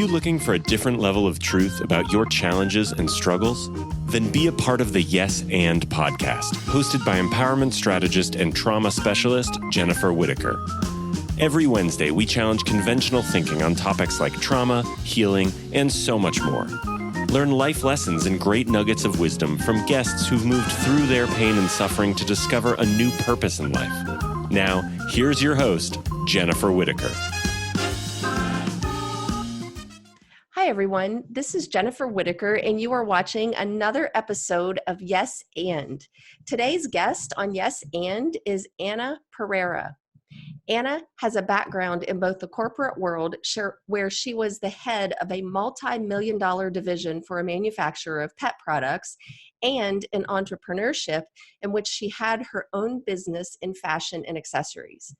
you looking for a different level of truth about your challenges and struggles? Then be a part of the Yes and podcast, hosted by empowerment strategist and trauma specialist Jennifer Whitacre. Every Wednesday, we challenge conventional thinking on topics like trauma, healing, and so much more. Learn life lessons and great nuggets of wisdom from guests who've moved through their pain and suffering to discover a new purpose in life. Now, here's your host, Jennifer Whitacre. Hi, everyone. This is Jennifer Whitacre, and you are watching another episode of Yes and. Today's guest on Yes and is Anna Pereira. Anna has a background in both the corporate world, where she was the head of a multi-million-dollar division for a manufacturer of pet products, and in entrepreneurship, in which she had her own business in fashion and accessories.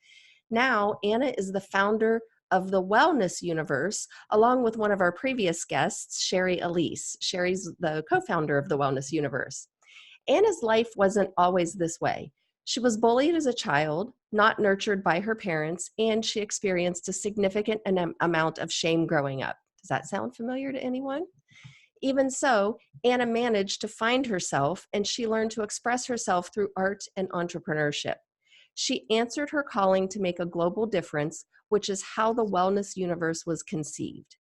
Now, Anna is the founder of the Wellness Universe, along with one of our previous guests, Sherry Elise. Sherry's the co-founder of the Wellness Universe. Anna's life wasn't always this way. She was bullied as a child, not nurtured by her parents, and she experienced a significant amount of shame growing up. Does that sound familiar to anyone? Even so, Anna managed to find herself, and she learned to express herself through art and entrepreneurship. She answered her calling to make a global difference, which is how the Wellness Universe was conceived.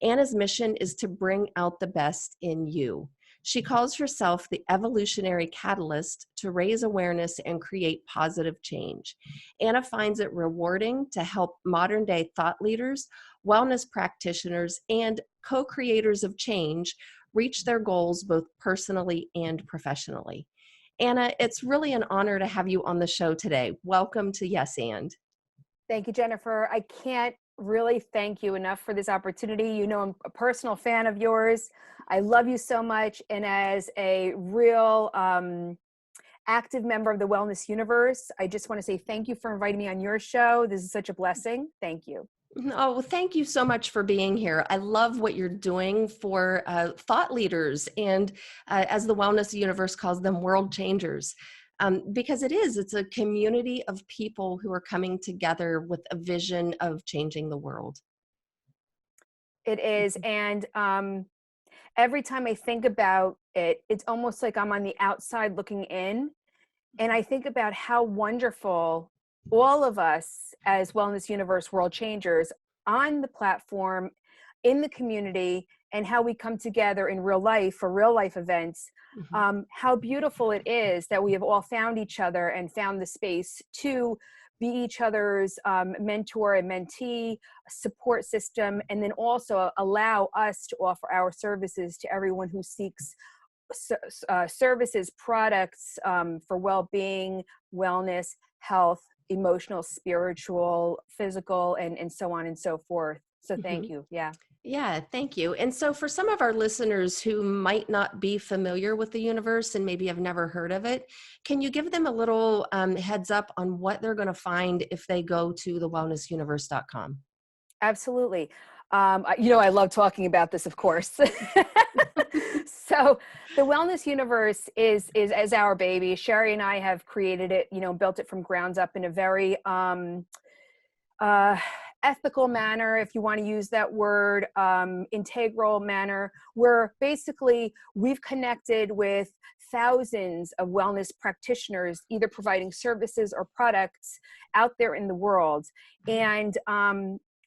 Anna's mission is to bring out the best in you. She calls herself the evolutionary catalyst to raise awareness and create positive change. Anna finds it rewarding to help modern-day thought leaders, wellness practitioners, and co-creators of change reach their goals both personally and professionally. Anna, it's really an honor to have you on the show today. Welcome to Yes and. Thank you, Jennifer. I can't really thank you enough for this opportunity. You know, I'm a personal fan of yours. I love you so much. And as a real active member of the Wellness Universe, I just want to say thank you for inviting me on your show. This is such a blessing. Thank you. Oh, well, thank you so much for being here. I love what you're doing for thought leaders and, as the Wellness Universe calls them, world changers. Because it's a community of people who are coming together with a vision of changing the world. It is. And every time I think about it, it's almost like I'm on the outside looking in. And I think about how wonderful all of us as Wellness Universe World Changers on the platform, in the community, and how we come together in real life for real life events. How beautiful it is that we have all found each other and found the space to be each other's mentor and mentee, support system, and then also allow us to offer our services to everyone who seeks services, products for well-being, wellness, health, emotional, spiritual, physical, and so on and so forth. So thank you. Yeah, thank you. And so for some of our listeners who might not be familiar with the universe and maybe have never heard of it, can you give them a little heads up on what they're going to find if they go to thewellnessuniverse.com? Absolutely. I love talking about this, of course. So the Wellness Universe is our baby. Sherry and I have created it, built it from grounds up in a very ethical manner, if you want to use that word, integral manner, where basically we've connected with thousands of wellness practitioners, either providing services or products out there in the world. And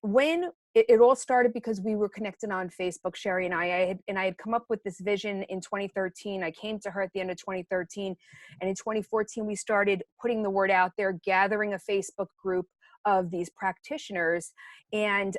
when it all started because we were connected on Facebook, Sherry and I had come up with this vision in 2013. I came to her at the end of 2013. And in 2014, we started putting the word out there, gathering a Facebook group of these practitioners. And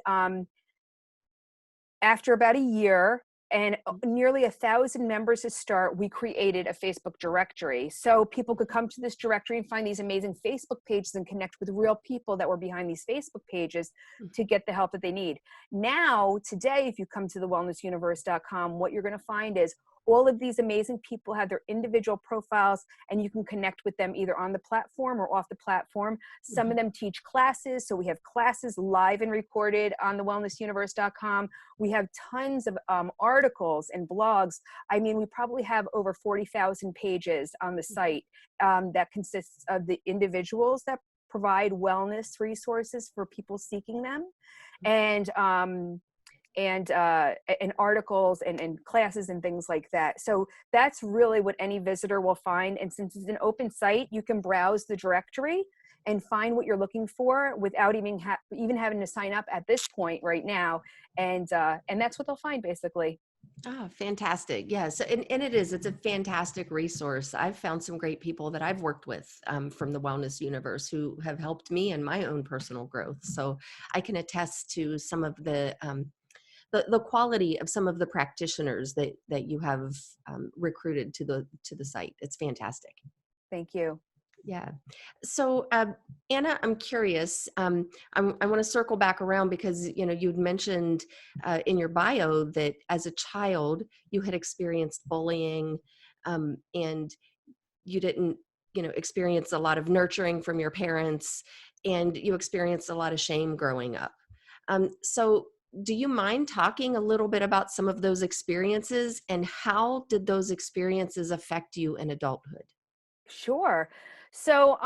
after about a year and nearly 1,000 members to start, we created a Facebook directory. So people could come to this directory and find these amazing Facebook pages and connect with real people that were behind these Facebook pages to get the help that they need. Now, today, if you come to thewellnessuniverse.com, what you're going to find is all of these amazing people have their individual profiles, and you can connect with them either on the platform or off the platform. Some of them teach classes. So we have classes live and recorded on thewellnessuniverse.com. We have tons of articles and blogs. I mean, we probably have over 40,000 pages on the site that consists of the individuals that provide wellness resources for people seeking them. And and articles and classes and things like that. So that's really what any visitor will find. And since it's an open site, you can browse the directory and find what you're looking for without even having to sign up at this point right now. And that's what they'll find basically. Oh, fantastic. Yes. And it's a fantastic resource. I've found some great people that I've worked with from the wellness universe who have helped me in my own personal growth. So I can attest to some of the quality of some of the practitioners that you have recruited to the site. It's fantastic. Thank you. Yeah. So, Anna, I'm curious. I want to circle back around because you'd mentioned in your bio that as a child you had experienced bullying, and you didn't, experience a lot of nurturing from your parents, and you experienced a lot of shame growing up. So, do you mind talking a little bit about some of those experiences and how did those experiences affect you in adulthood? Sure. So,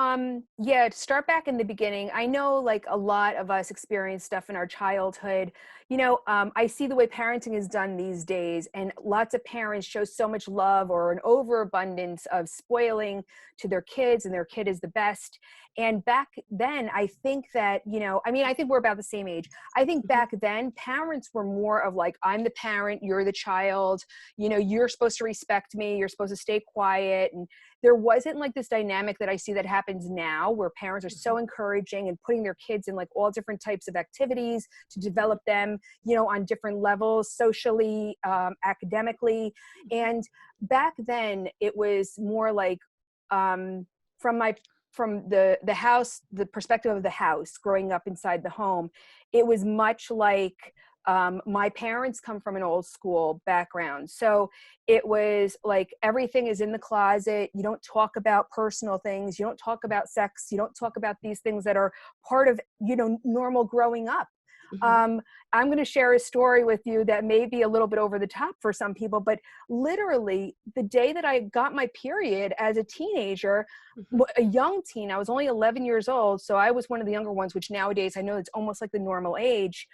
yeah, to start back in the beginning, I know like a lot of us experience stuff in our childhood. I see the way parenting is done these days, and lots of parents show so much love or an overabundance of spoiling to their kids, and their kid is the best. And back then, I think that, I think we're about the same age. I think back then, parents were more of like, I'm the parent, you're the child, you're supposed to respect me, you're supposed to stay quiet. And there wasn't like this dynamic that I see that happens now where parents are so encouraging and putting their kids in like all different types of activities to develop them, on different levels, socially, academically. And back then it was more like, from the house, the perspective of the house growing up inside the home, it was much like, my parents come from an old school background. So it was like, everything is in the closet. You don't talk about personal things. You don't talk about sex. You don't talk about these things that are part of, normal growing up. I'm going to share a story with you that may be a little bit over the top for some people, but literally the day that I got my period as a teenager, a young teen, I was only 11 years old. So I was one of the younger ones, which nowadays I know it's almost like the normal age.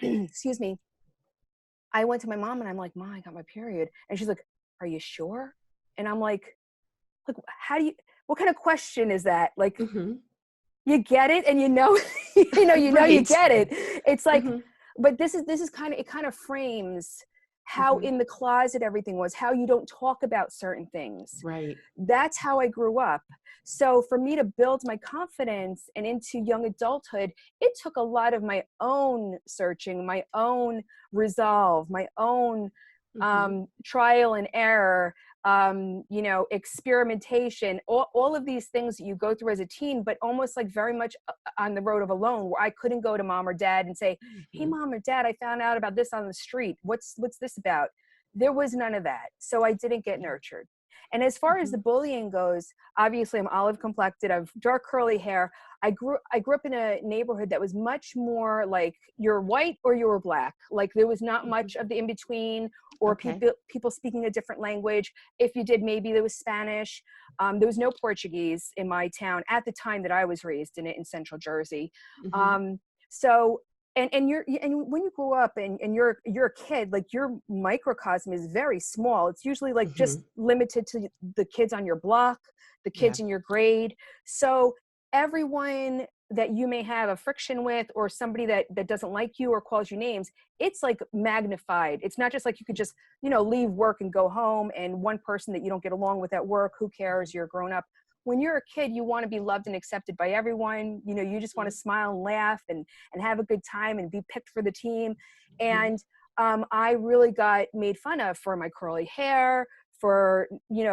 Excuse me. I went to my mom and I'm like, Mom, I got my period. And she's like, are you sure? And I'm like, what kind of question is that? Like, you get it and Right. you get it. It's like, Mm-hmm. but this is kind of frames how in the closet everything was, how you don't talk about certain things. Right. That's how I grew up. So for me to build my confidence and into young adulthood, it took a lot of my own searching, my own resolve, my own trial and error, experimentation, all of these things that you go through as a teen, but almost like very much on the road of alone, where I couldn't go to mom or dad and say, hey, Mom or Dad, I found out about this on the street. What's this about? There was none of that. So I didn't get nurtured. And as far as the bullying goes, obviously I'm olive complected, I have dark curly hair. I grew up in a neighborhood that was much more like you're white or you were black. Like there was not much of the in between, or people speaking a different language. If you did, maybe there was Spanish. There was no Portuguese in my town at the time that I was raised in central Jersey. So and when you grow up and you're a kid, like your microcosm is very small. It's usually like just limited to the kids on your block, the kids in your grade. So everyone that you may have a friction with, or somebody that doesn't like you or calls you names, it's like magnified. It's not just like you could just, leave work and go home, and one person that you don't get along with at work, who cares? You're grown up. When you're a kid, you want to be loved and accepted by everyone. You just want to smile and laugh and have a good time and be picked for the team. And I really got made fun of for my curly hair, for,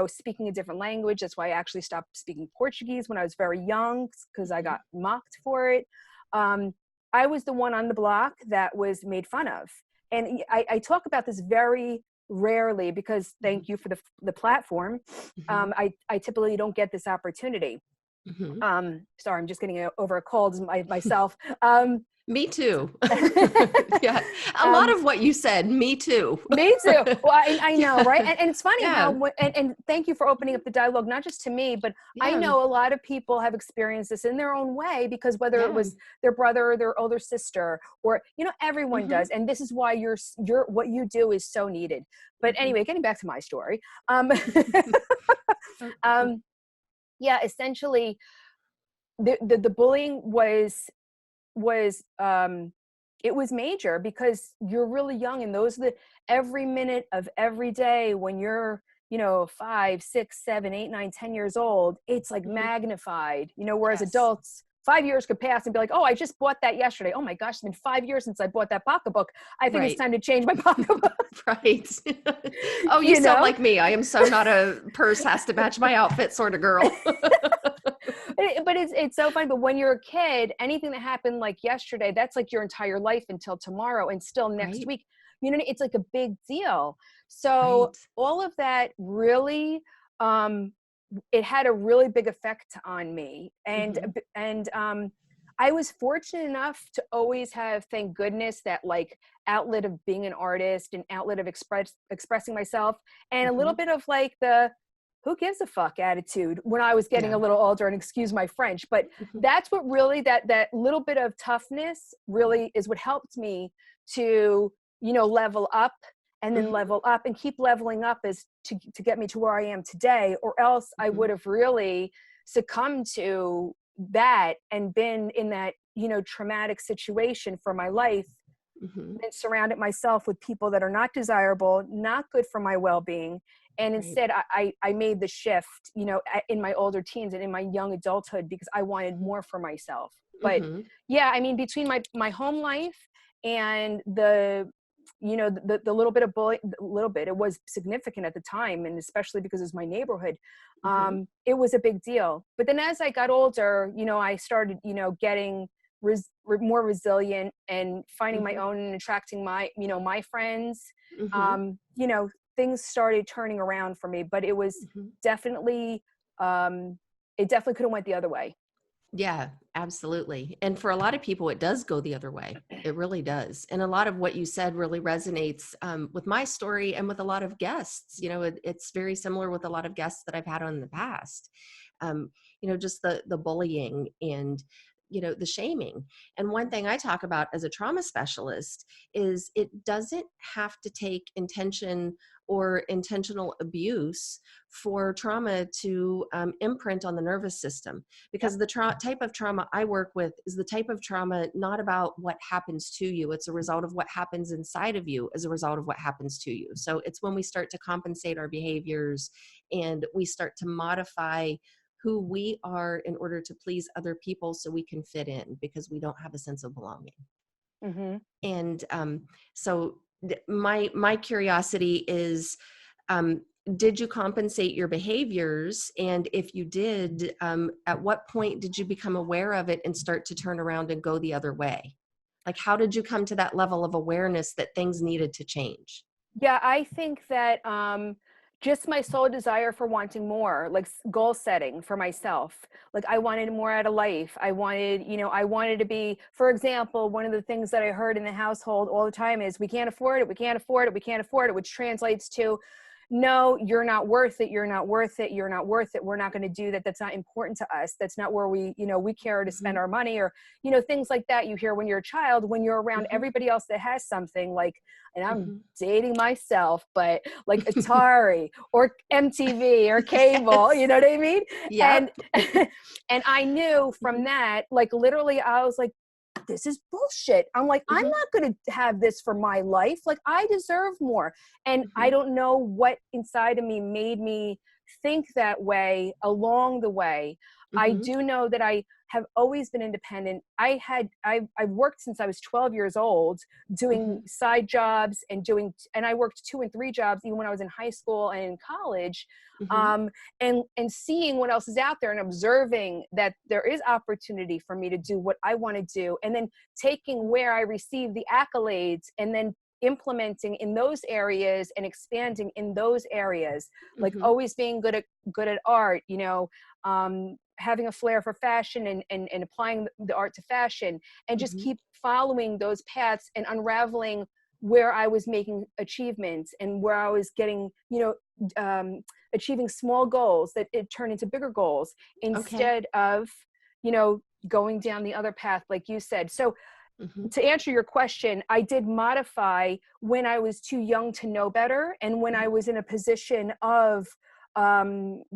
speaking a different language. That's why I actually stopped speaking Portuguese when I was very young, because I got mocked for it. I was the one on the block that was made fun of. And I talk about this very rarely because thank you for the platform. I typically don't get this opportunity. Sorry, I'm just getting over a cold myself. Me too. Yeah. A lot of what you said, me too. Me too. Well, I know, Yeah. right? And it's funny Yeah. how, and thank you for opening up the dialogue, not just to me, but I Yeah. know a lot of people have experienced this in their own way, because whether it Yeah. was their brother or their older sister, or, everyone does. And this is why what you do is so needed. But anyway, getting back to my story. Um, yeah, essentially the bullying was it was major, because you're really young, and those are the every minute of every day when you're 5, 6, 7, 8, 9, 10 years old, it's like magnified, whereas Yes. adults, 5 years could pass and be like, oh, I just bought that yesterday. Oh my gosh, it's been 5 years since I bought that pocketbook. I think it's Right. time to change my pocketbook. Right. Oh, you sound like me. I am so not a purse has to match my outfit sort of girl. But it's so funny. But when you're a kid, anything that happened like yesterday, that's like your entire life until tomorrow, and still next Right. week. It's like a big deal. So Right. all of that really, it had a really big effect on me. And I was fortunate enough to always have, thank goodness, that like outlet of being an artist, and outlet of expressing myself, and a little bit of like the who gives a fuck attitude when I was getting Yeah. a little older, and excuse my French, but that's what really, that little bit of toughness really is what helped me to, level up, and then level up and keep leveling up, is to get me to where I am today, or else I would have really succumbed to that and been in that, traumatic situation for my life, and surrounded myself with people that are not desirable, not good for my well-being. And Right. instead I made the shift, in my older teens and in my young adulthood, because I wanted more for myself. But yeah, I mean, between my home life and the little bit of bullying, it was significant at the time, and especially because it's my neighborhood, it was a big deal. But then as I got older, I started, getting more resilient, and finding my own, and attracting my friends. You know, things started turning around for me, but it was definitely, it definitely could have went the other way. Yeah, absolutely. And for a lot of people, it does go the other way. It really does. And a lot of what you said really resonates with my story and with a lot of guests. It's very similar with a lot of guests that I've had on in the past. Just the bullying and the shaming. And one thing I talk about as a trauma specialist is it doesn't have to take intention or intentional abuse for trauma to imprint on the nervous system, because the type of trauma I work with is the type of trauma not about what happens to you. It's a result of what happens inside of you as a result of what happens to you. So it's when we start to compensate our behaviors, and we start to modify who we are in order to please other people so we can fit in, because we don't have a sense of belonging. And so my curiosity is, did you compensate your behaviors? And if you did, at what point did you become aware of it and start to turn around and go the other way? Like, how did you come to that level of awareness that things needed to change? Yeah, I think that just my sole desire for wanting more, like goal setting for myself. Like I wanted more out of life. I wanted to be, for example, one of the things that I heard in the household all the time is, we can't afford it, we can't afford it, we can't afford it, which translates to, no, you're not worth it, you're not worth it, you're not worth it, we're not going to do that, that's not important to us, that's not where we care to spend our money, or things like that you hear when you're a child, when you're around everybody else that has something, like, and I'm dating myself, but like Atari or MTV or cable, Yes. you know what I mean? Yeah. And I knew from that, like literally I was like, this is bullshit. I'm like, I'm not going to have this for my life. Like I deserve more. And I don't know what inside of me made me think that way along the way. I do know that I have always been independent. I've worked since I was 12 years old, doing side jobs and I worked 2 and 3 jobs even when I was in high school and in college. And seeing what else is out there and observing that there is opportunity for me to do what I want to do, and then taking where I receive the accolades and then implementing in those areas and expanding in those areas, like always being good at art, having a flair for fashion and applying the art to fashion, and just keep following those paths and unraveling where I was making achievements and where I was getting, achieving small goals that it turned into bigger goals instead of, going down the other path, like you said. So to answer your question, I did modify when I was too young to know better, and when I was in a position of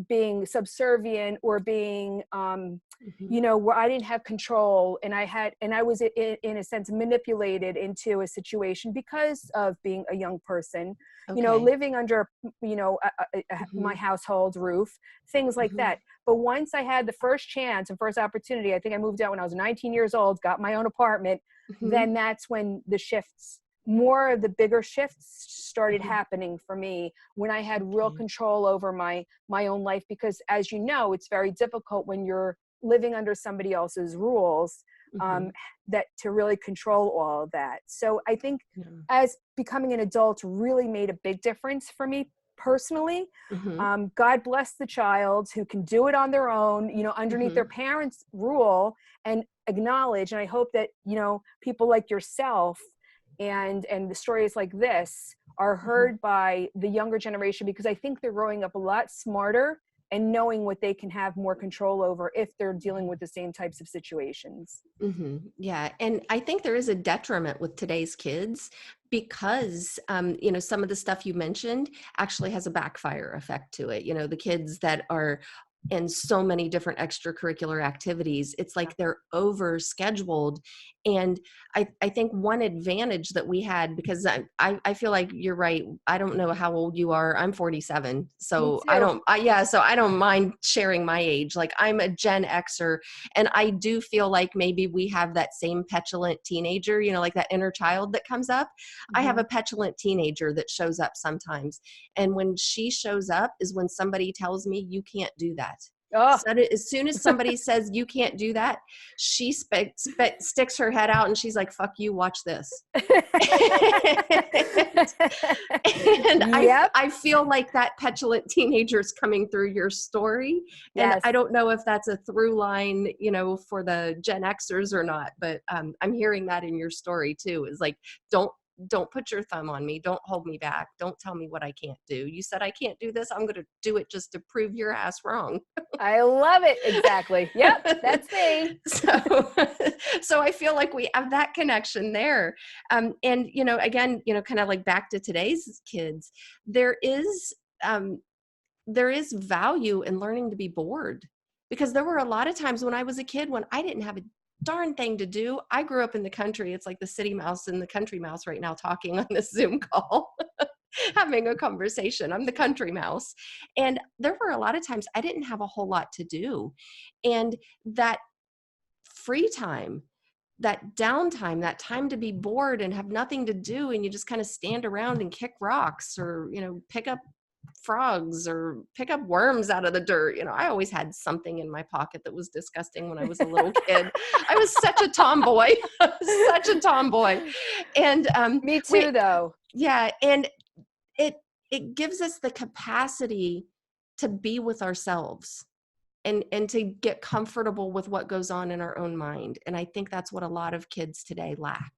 being subservient or being, where I didn't have control, and I was in a sense manipulated into a situation because of being a young person, living under, my household roof, things like that. But once I had the first chance and first opportunity, I think I moved out when I was 19 years old, got my own apartment, then that's when more of the bigger shifts started happening for me, when I had real control over my own life. Because as you know, it's very difficult when you're living under somebody else's rules, that to really control all of that. So I think as becoming an adult really made a big difference for me personally. God bless the child who can do it on their own, underneath their parents' rule, and acknowledge. And I hope that, people like yourself and the stories like this are heard by the younger generation, because I think they're growing up a lot smarter and knowing what they can have more control over if they're dealing with the same types of situations. Yeah. And I think there is a detriment with today's kids because, some of the stuff you mentioned actually has a backfire effect to it. The kids that are in so many different extracurricular activities, it's like they're over scheduled. And I think one advantage that we had, because I feel like you're right. I don't know how old you are. I'm 47. So I don't mind sharing my age. Like, I'm a Gen Xer, and I do feel like maybe we have that same petulant teenager, like that inner child that comes up. I have a petulant teenager that shows up sometimes. And when she shows up is when somebody tells me you can't do that. So as soon as somebody says you can't do that, she sticks her head out and she's like, "Fuck you, watch this." And I feel like that petulant teenager is coming through your story. And I don't know if that's a through line, for the Gen Xers or not, but I'm hearing that in your story too, is like, don't put your thumb on me. Don't hold me back. Don't tell me what I can't do. You said I can't do this. I'm going to do it just to prove your ass wrong. I love it. Exactly. Yep. That's me. So I feel like we have that connection there. And, again, kind of like back to today's kids, there is value in learning to be bored, because there were a lot of times when I was a kid when I didn't have a darn thing to do. I grew up in the country. It's like the city mouse and the country mouse right now talking on this Zoom call, having a conversation. I'm the country mouse. And there were a lot of times I didn't have a whole lot to do. And that free time, that downtime, that time to be bored and have nothing to do, and you just kind of stand around and kick rocks or, pick up frogs or pick up worms out of the dirt. I always had something in my pocket that was disgusting when I was a little kid. I was such a tomboy, And me too, though. Yeah. And it gives us the capacity to be with ourselves and to get comfortable with what goes on in our own mind. And I think that's what a lot of kids today lack,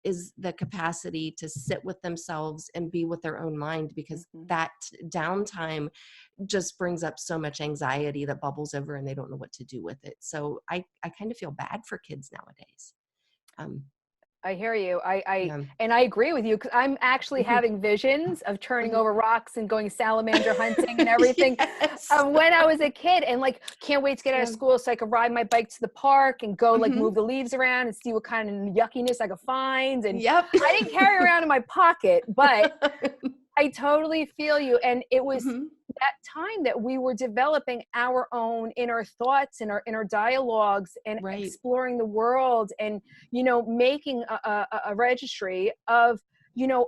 is the capacity to sit with themselves and be with their own mind, because that downtime just brings up so much anxiety that bubbles over and they don't know what to do with it. So I kind of feel bad for kids nowadays. I hear you. And I agree with you, because I'm actually having visions of turning over rocks and going salamander hunting and everything when I was a kid, and like, can't wait to get out of school so I could ride my bike to the park and go like move the leaves around and see what kind of yuckiness I could find. And I didn't carry around in my pocket, but I totally feel you. And it was that time that we were developing our own inner thoughts and our inner dialogues and exploring the world and, making a registry of,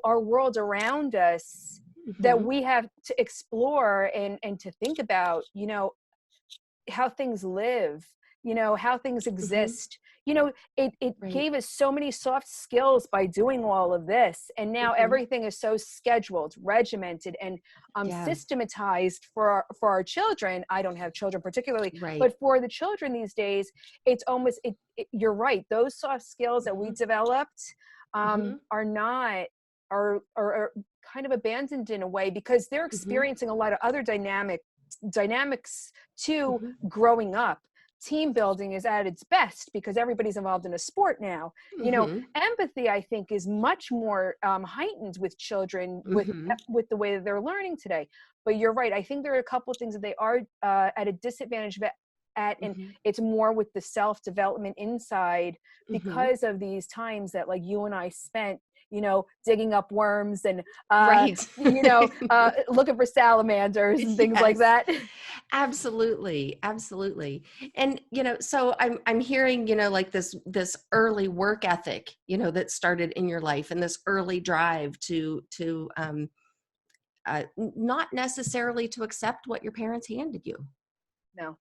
our world around us that we have to explore and to think about, how things live, how things exist, you know, it Right. gave us so many soft skills by doing all of this. And now everything is so scheduled, regimented, and Yeah. systematized for our children. I don't have children particularly, Right. but for the children these days, it's almost, you're right. Those soft skills that we developed are not, are kind of abandoned in a way, because they're experiencing a lot of other dynamics too growing up. Team building is at its best because everybody's involved in a sport now. You know, empathy, I think, is much more heightened with children with the way that they're learning today. But you're right. I think there are a couple of things that they are at a disadvantage at, and it's more with the self-development inside because of these times that, like, you and I spent, you know, digging up worms and, you know, looking for salamanders and things like that. Absolutely. Absolutely. And, you know, so I'm hearing, you know, like this early work ethic, you know, that started in your life, and this early drive to not necessarily to accept what your parents handed you. No.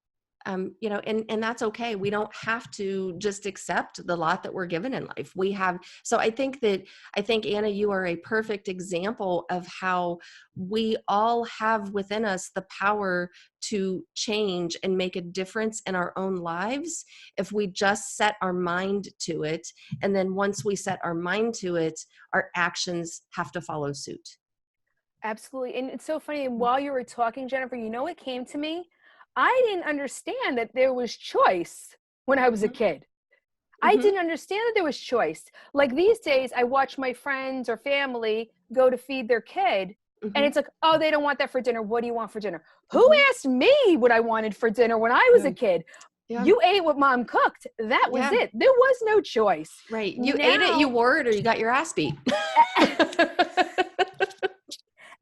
You know, and that's okay. We don't have to just accept the lot that we're given in life. We have, so I think Anna, you are a perfect example of how we all have within us the power to change and make a difference in our own lives if we just set our mind to it. And then once we set our mind to it, our actions have to follow suit. Absolutely. And it's so funny. And while you were talking, Jennifer, you know what came to me? I didn't understand that there was choice when I was a kid. I didn't understand that there was choice. Like these days, I watch my friends or family go to feed their kid, and it's like, oh, they don't want that for dinner. What do you want for dinner? Who asked me what I wanted for dinner when I was a kid? You ate what mom cooked. That was it. There was no choice. Right. You ate it, you wore it, or you got your ass beat.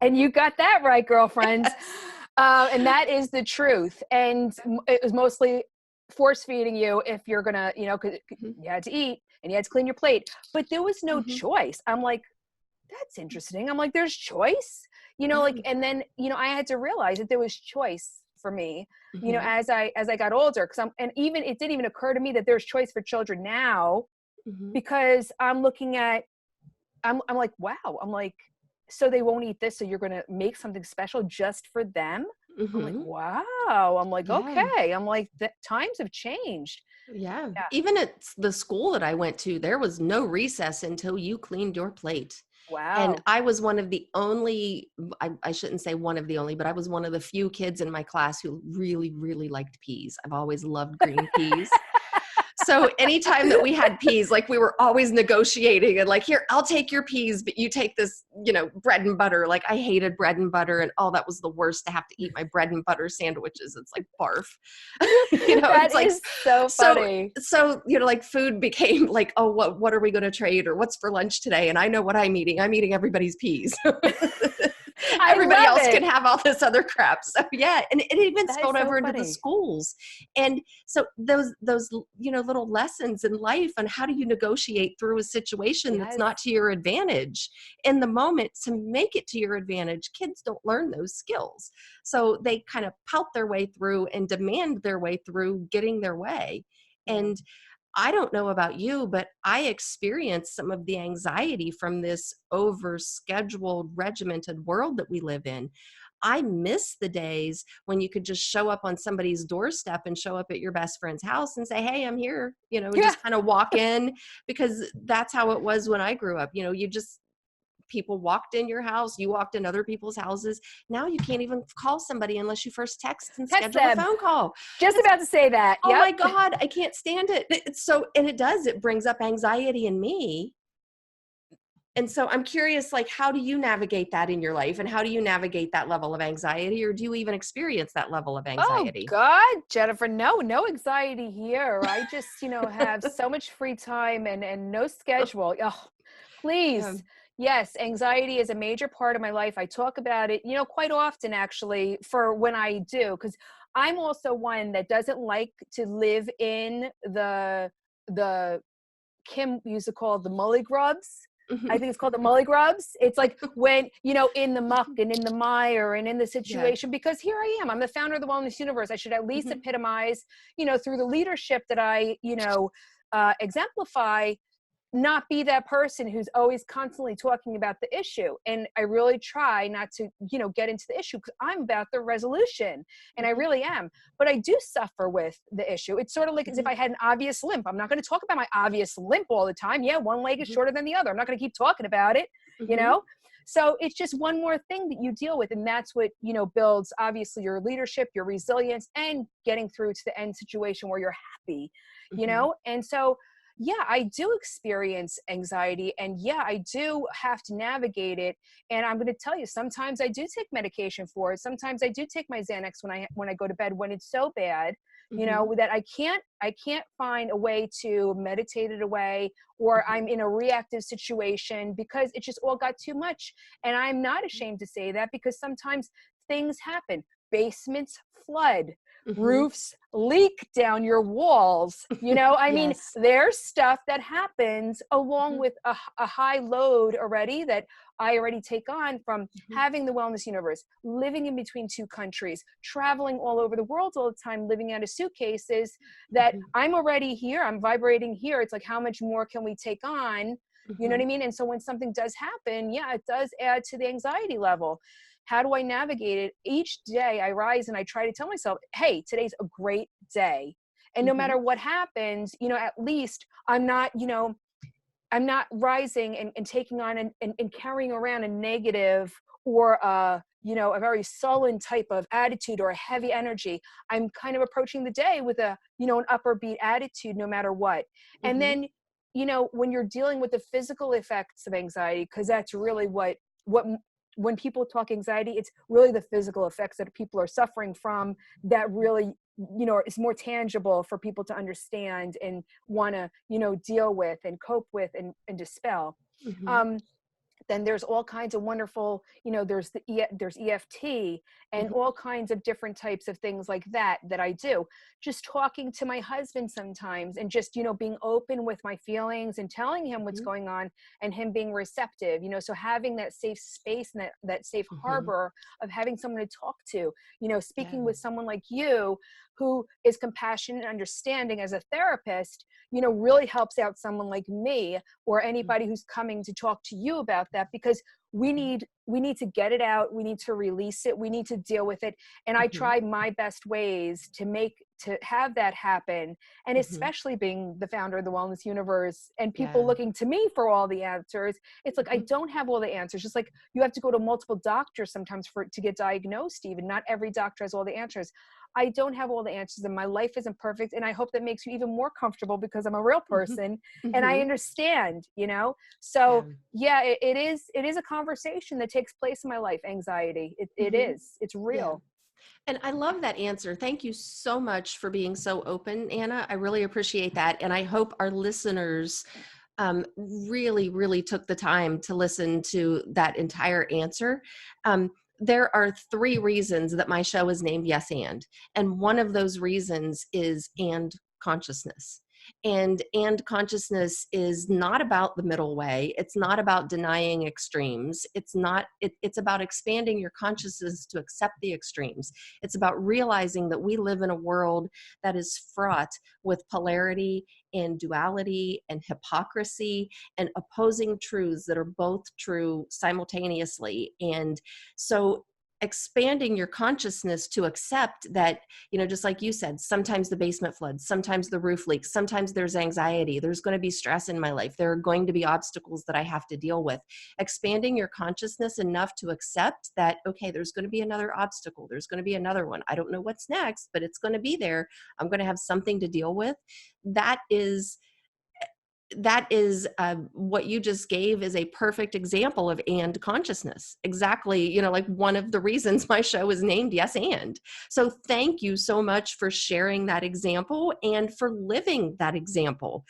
And you got that right, girlfriends. And that is the truth. And it was mostly force feeding you if you're going to, you know, because you had to eat and you had to clean your plate. But there was no choice. I'm like, that's interesting. I'm like, there's choice, you know, like, and then, you know, I had to realize that there was choice for me, you know, as I got older. And even, it didn't even occur to me that there's choice for children now, because I'm looking at, I'm like, wow, I'm like, so they won't eat this, so you're going to make something special just for them? I'm like, wow. I'm like, okay. I'm like, times have changed. Yeah. Even at the school that I went to, there was no recess until you cleaned your plate. Wow. And I was one of the only, I shouldn't say one of the only, but I was one of the few kids in my class who really, really liked peas. I've always loved green peas. So anytime that we had peas, like we were always negotiating and like, here, I'll take your peas, but you take this, you know, bread and butter. Like I hated bread and butter, and that was the worst, to have to eat my bread and butter sandwiches. It's like barf. You know, that it's like is so funny. So, you know, like food became like, oh, what are we going to trade, or what's for lunch today? And I know what I'm eating. I'm eating everybody's peas. Everybody else can have all this other crap. So yeah. And it even spilled over into the schools. And so those, you know, little lessons in life on how do you negotiate through a situation that's not to your advantage in the moment to make it to your advantage. Kids don't learn those skills. So they kind of pout their way through and demand their way through getting their way. And I don't know about you, but I experienced some of the anxiety from this overscheduled, regimented world that we live in. I miss the days when you could just show up on somebody's doorstep and show up at your best friend's house and say, hey, I'm here, you know, and just kind of walk in, because that's how it was when I grew up. You know, people walked in your house, you walked in other people's houses. Now you can't even call somebody unless you first text and schedule a phone call. Just about to say that. Oh my God, I can't stand it. And it brings up anxiety in me. And so I'm curious, like, how do you navigate that in your life? And how do you navigate that level of anxiety? Or do you even experience that level of anxiety? Oh God, Jennifer, no anxiety here. I just, you know, have so much free time and no schedule. Oh, please. Yes, anxiety is a major part of my life. I talk about it, you know, quite often actually, for when I do, because I'm also one that doesn't like to live in the Kim used to call the mully grubs. I think it's called the mully grubs. It's like when, you know, in the muck and in the mire and in the situation, because here I am, I'm the founder of the wellness universe. I should at least epitomize, you know, through the leadership that I, you know, exemplify, not be that person who's always constantly talking about the issue. And I really try not to, get into the issue, because I'm about the resolution, and I really am. But I do suffer with the issue. It's sort of like as if I had an obvious limp. I'm not going to talk about my obvious limp all the time. Yeah, one leg is shorter than the other. I'm not going to keep talking about it, So it's just one more thing that you deal with. And that's what, builds obviously your leadership, your resilience, and getting through to the end situation where you're happy, And so, yeah, I do experience anxiety, and yeah, I do have to navigate it. And I'm going to tell you, sometimes I do take medication for it. Sometimes I do take my Xanax when I go to bed, when it's so bad, that I can't find a way to meditate it away, or I'm in a reactive situation because it just all got too much. And I'm not ashamed to say that, because sometimes things happen. Basements flood. Roofs leak down your walls. I mean, there's stuff that happens along with a high load already that I already take on from having the Wellness Universe, living in between two countries, traveling all over the world all the time, living out of suitcases, that I'm already here. I'm vibrating here. It's like, how much more can we take on? You know what I mean? And so when something does happen, yeah, it does add to the anxiety level. How do I navigate it? Each day I rise and I try to tell myself, hey, today's a great day. And no matter what happens, at least I'm not, I'm not rising and taking on and carrying around a negative or a very sullen type of attitude or a heavy energy. I'm kind of approaching the day with an upbeat attitude, no matter what. And then, when you're dealing with the physical effects of anxiety, because that's really what when people talk anxiety, it's really the physical effects that people are suffering from that really, is more tangible for people to understand and want to, deal with and cope with and dispel. Then there's all kinds of wonderful, there's there's EFT and all kinds of different types of things like that I do. Just talking to my husband sometimes and just, being open with my feelings and telling him what's going on, and him being receptive, so having that safe space and that safe harbor of having someone to talk to, speaking with someone like you, who is compassionate and understanding as a therapist, really helps out someone like me or anybody who's coming to talk to you about that, because we need to get it out. We need to release it. We need to deal with it. And I try my best ways to have that happen. And especially being the founder of the Wellness Universe and people looking to me for all the answers. It's like, I don't have all the answers. Just like you have to go to multiple doctors sometimes to get diagnosed. Even not every doctor has all the answers. I don't have all the answers, and my life isn't perfect. And I hope that makes you even more comfortable, because I'm a real person and I understand, So it is a conversation that takes place in my life. Anxiety. It is. It's real. And I love that answer. Thank you so much for being so open, Anna. I really appreciate that. And I hope our listeners really, really took the time to listen to that entire answer. There are 3 reasons that my show is named Yes and one of those reasons is and consciousness. And consciousness is not about the middle way. It's not about denying extremes. It's about expanding your consciousness to accept the extremes. It's about realizing that we live in a world that is fraught with polarity and duality and hypocrisy and opposing truths that are both true simultaneously. And so expanding your consciousness to accept that, just like you said, sometimes the basement floods, sometimes the roof leaks, sometimes there's anxiety, there's going to be stress in my life, there are going to be obstacles that I have to deal with. Expanding your consciousness enough to accept that, okay, there's going to be another obstacle, there's going to be another one. I don't know what's next, but it's going to be there. I'm going to have something to deal with. That is what you just gave is a perfect example of and consciousness. Exactly, like one of the reasons my show is named Yes And. So thank you so much for sharing that example and for living that example,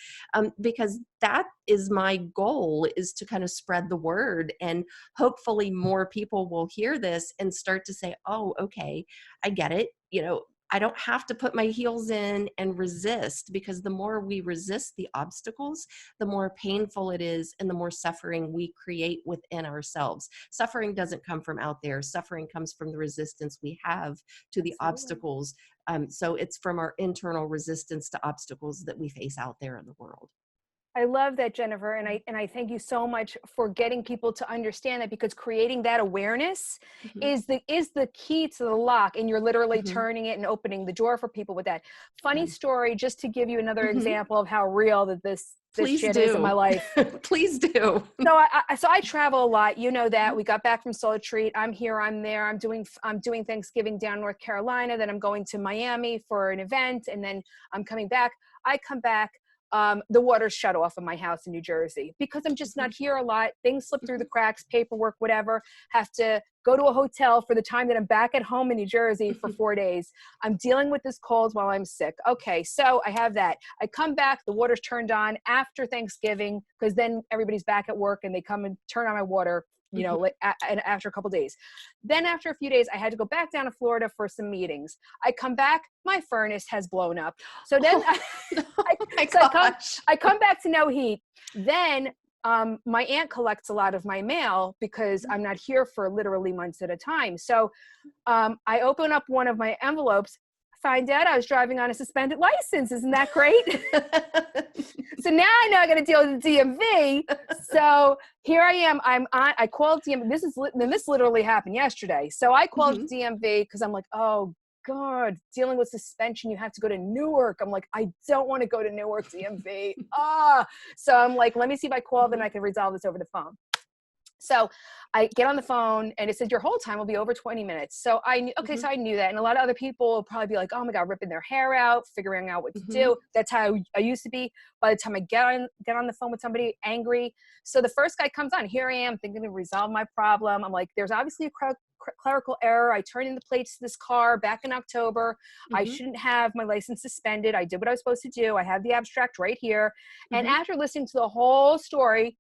because that is my goal, is to kind of spread the word, and hopefully more people will hear this and start to say, oh, okay, I get it. I don't have to put my heels in and resist, because the more we resist the obstacles, the more painful it is and the more suffering we create within ourselves. Suffering doesn't come from out there. Suffering comes from the resistance we have to the obstacles So it's from our internal resistance to obstacles that we face out there in the world. I love that, Jennifer, and I thank you so much for getting people to understand that, because creating that awareness is the key to the lock, and you're literally turning it and opening the door for people with that. Funny story, just to give you another example of how real that this shit is in my life. Please do. So I travel a lot. You know that. We got back from Soul Retreat. I'm here. I'm there. I'm doing Thanksgiving down North Carolina. Then I'm going to Miami for an event, and then I'm coming back. I come back. The water's shut off in my house in New Jersey because I'm just not here a lot. Things slip through the cracks, paperwork, whatever. Have to go to a hotel for the time that I'm back at home in New Jersey for 4 days. I'm dealing with this cold while I'm sick. Okay, so I have that. I come back, the water's turned on after Thanksgiving, because then everybody's back at work and they come and turn on my water, and after a couple days. Then after a few days, I had to go back down to Florida for some meetings. I come back, my furnace has blown up. So then I come back to no heat. Then my aunt collects a lot of my mail because I'm not here for literally months at a time. So I open up one of my envelopes, find out I was driving on a suspended license. Isn't that great? So now I know I got to deal with the DMV. So here I am. I called DMV. This literally happened yesterday. So I called DMV because I'm like, oh God, dealing with suspension, you have to go to Newark. I'm like, I don't want to go to Newark DMV. So I'm like, let me see if I call them, I can resolve this over the phone. So I get on the phone and it said your hold time will be over 20 minutes. So I knew, okay, so I knew that. And a lot of other people will probably be like, oh my God, ripping their hair out, figuring out what to do. That's how I used to be. By the time I get on the phone with somebody, angry. So the first guy comes on, here I am thinking to resolve my problem. I'm like, there's obviously a clerical error. I turned in the plates to this car back in October. I shouldn't have my license suspended. I did what I was supposed to do. I have the abstract right here. And after listening to the whole story,